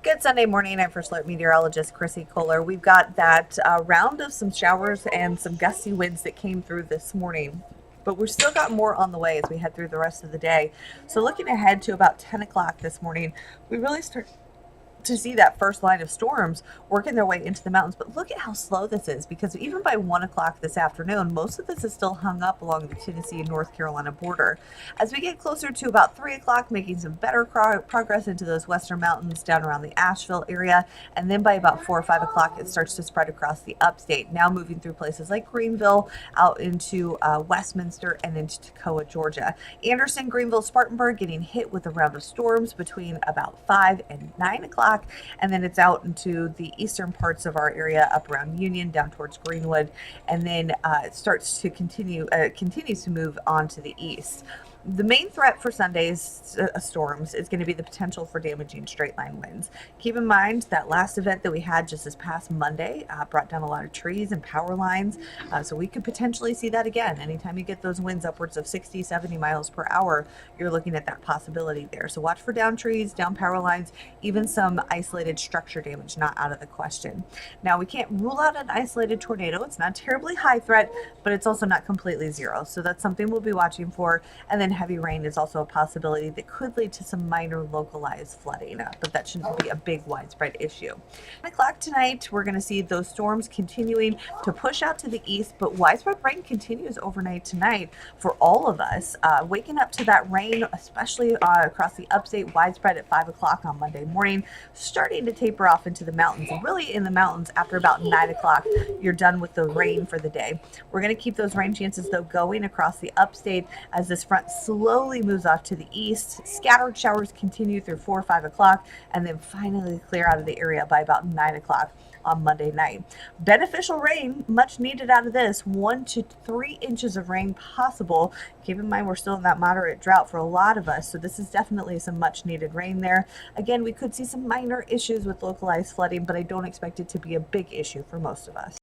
Good Sunday morning. I'm First Alert Meteorologist Chrissy Kohler. We've got that round of some showers and some gusty winds that came through this morning, but we've still got more on the way as we head through the rest of the day. So looking ahead to about 10 o'clock this morning, we really start to see that first line of storms working their way into the mountains. But look at how slow this is, because even by 1 o'clock this afternoon, most of this is still hung up along the Tennessee and North Carolina border. As we get closer to about 3 o'clock, making some better progress into those western mountains down around the Asheville area, and then by about 4 or 5 o'clock, it starts to spread across the upstate, now moving through places like Greenville, out into Westminster, and into Toccoa, Georgia. Anderson, Greenville, Spartanburg getting hit with a round of storms between about 5 and 9 o'clock. And then it's out into the eastern parts of our area, up around Union, down towards Greenwood, and then it starts to continues to move on to the east. The main threat for Sunday's storms is going to be the potential for damaging straight line winds. Keep in mind that last event that we had just this past Monday brought down a lot of trees and power lines, so we could potentially see that again. Anytime you get those winds upwards of 60, 70 miles per hour, you're looking at that possibility there. So watch for down trees, down power lines, even some isolated structure damage, not out of the question. Now, we can't rule out an isolated tornado. It's not a terribly high threat, but it's also not completely zero. So that's something we'll be watching for. And then heavy rain is also a possibility that could lead to some minor localized flooding, but that shouldn't be a big widespread issue. 10 o'clock tonight, we're going to see those storms continuing to push out to the east, but widespread rain continues overnight tonight for all of us. Waking up to that rain, especially across the upstate, widespread at 5 o'clock on Monday morning, starting to taper off into the mountains. And really in the mountains after about 9 o'clock, you're done with the rain for the day. We're going to keep those rain chances, though, going across the upstate as this front slowly moves off to the east. Scattered showers continue through 4 or 5 o'clock, and then finally clear out of the area by about 9 o'clock on Monday night. Beneficial rain, much needed out of this. 1 to 3 inches of rain possible. Keep in mind, we're still in that moderate drought for a lot of us, so this is definitely some much needed rain there. Again, we could see some minor issues with localized flooding, but I don't expect it to be a big issue for most of us.